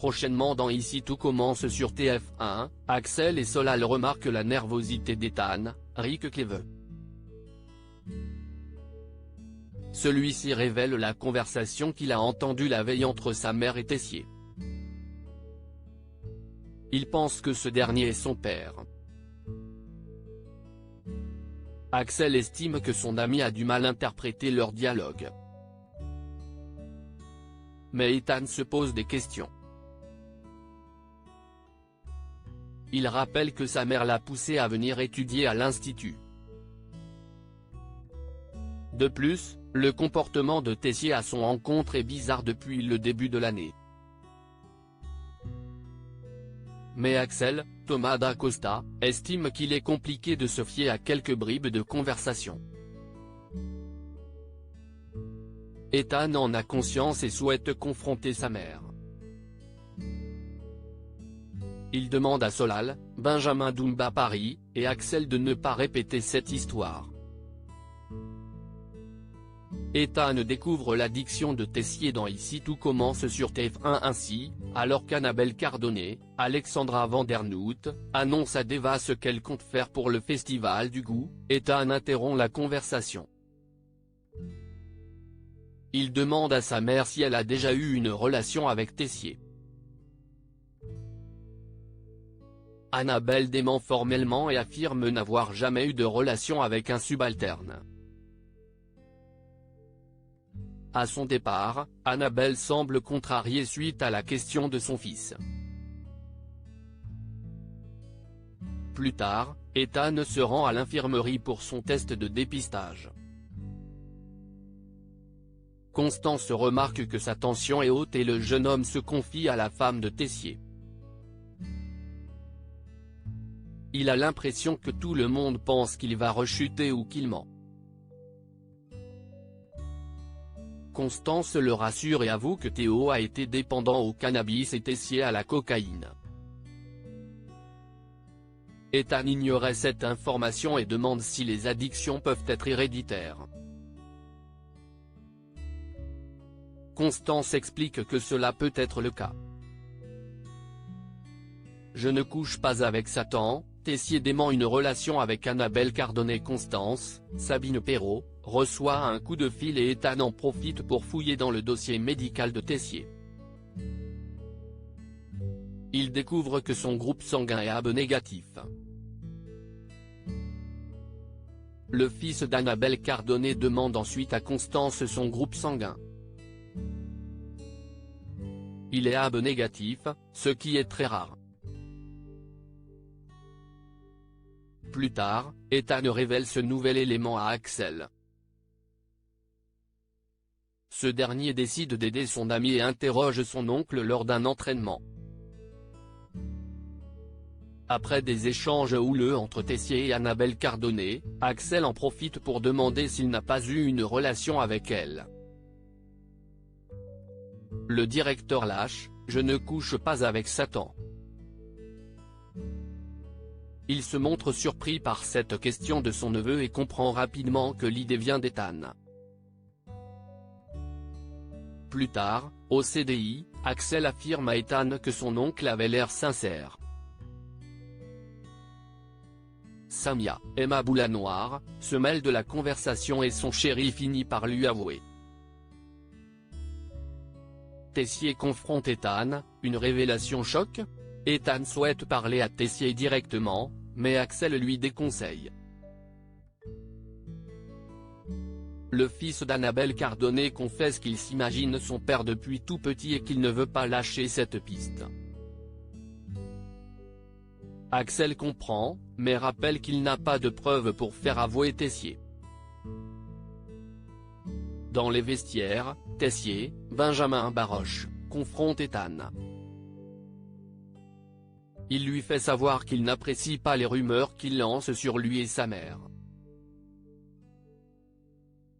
prochainement dans Ici tout commence sur TF1, Axel et Solal remarquent la nervosité d'Ethan, Rick Cleve. Celui-ci révèle la conversation qu'il a entendue la veille entre sa mère et Tessier. Il pense que ce dernier est son père. Axel estime que son ami a du mal à interpréter leur dialogue. Mais Ethan se pose des questions. Il rappelle que sa mère l'a poussé à venir étudier à l'institut. De plus, le comportement de Tessier à son encontre est bizarre depuis le début de l'année. Mais Axel, Thomas d'Acosta, estime qu'il est compliqué de se fier à quelques bribes de conversation. Ethan en a conscience et souhaite confronter sa mère. Il demande à Solal, Benjamin Dumba Paris, et Axel de ne pas répéter cette histoire. Ethan découvre l'addiction de Tessier dans Ici tout commence sur TF1 ainsi, alors qu'Annabelle Cardone, Alexandra Vandernoot, annonce à Deva ce qu'elle compte faire pour le Festival du Goût, Ethan interrompt la conversation. Il demande à sa mère si elle a déjà eu une relation avec Tessier. Annabelle dément formellement et affirme n'avoir jamais eu de relation avec un subalterne. À son départ, Annabelle semble contrariée suite à la question de son fils. Plus tard, Ethan se rend à l'infirmerie pour son test de dépistage. Constance remarque que sa tension est haute et le jeune homme se confie à la femme de Tessier. Il a l'impression que tout le monde pense qu'il va rechuter ou qu'il ment. Constance le rassure et avoue que Théo a été dépendant au cannabis et Tessier à la cocaïne. Ethan ignorait cette information et demande si les addictions peuvent être héréditaires. Constance explique que cela peut être le cas. Je ne couche pas avec Satan, Tessier dément une relation avec Annabelle Cardone. Constance, Sabine Perrault, reçoit un coup de fil et Ethan en profite pour fouiller dans le dossier médical de Tessier. Il découvre que son groupe sanguin est AB négatif. Le fils d'Annabelle Cardone demande ensuite à Constance son groupe sanguin. Il est AB négatif, ce qui est très rare. Plus tard, Ethan révèle ce nouvel élément à Axel. Ce dernier décide d'aider son ami et interroge son oncle lors d'un entraînement. Après des échanges houleux entre Tessier et Annabelle Cardone, Axel en profite pour demander s'il n'a pas eu une relation avec elle. Le directeur lâche, je ne couche pas avec Satan. Il se montre surpris par cette question de son neveu et comprend rapidement que l'idée vient d'Ethan. Plus tard, au CDI, Axel affirme à Ethan que son oncle avait l'air sincère. Samia, Emma Boulanoir, se mêle de la conversation et son chéri finit par lui avouer. Tessier confronte Ethan, une révélation choc ? Ethan souhaite parler à Tessier directement, mais Axel lui déconseille. Le fils d'Annabelle Cardone confesse qu'il s'imagine son père depuis tout petit et qu'il ne veut pas lâcher cette piste. Axel comprend, mais rappelle qu'il n'a pas de preuves pour faire avouer Tessier. Dans les vestiaires, Tessier, Benjamin Baroche, confronte Ethan. Il lui fait savoir qu'il n'apprécie pas les rumeurs qu'il lance sur lui et sa mère.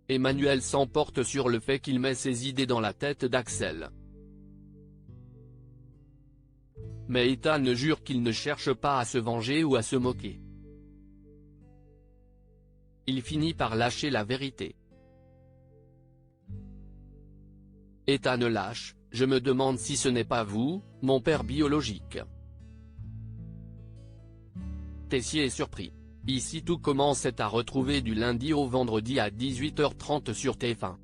Emmanuel s'emporte sur le fait qu'il met ses idées dans la tête d'Axel. Mais Ethan jure qu'il ne cherche pas à se venger ou à se moquer. Il finit par lâcher la vérité. Ethan lâche, Je me demande si ce n'est pas vous, mon père biologique. Tessier est surpris. Ici tout commence est à retrouver du lundi au vendredi à 18h30 sur TF1.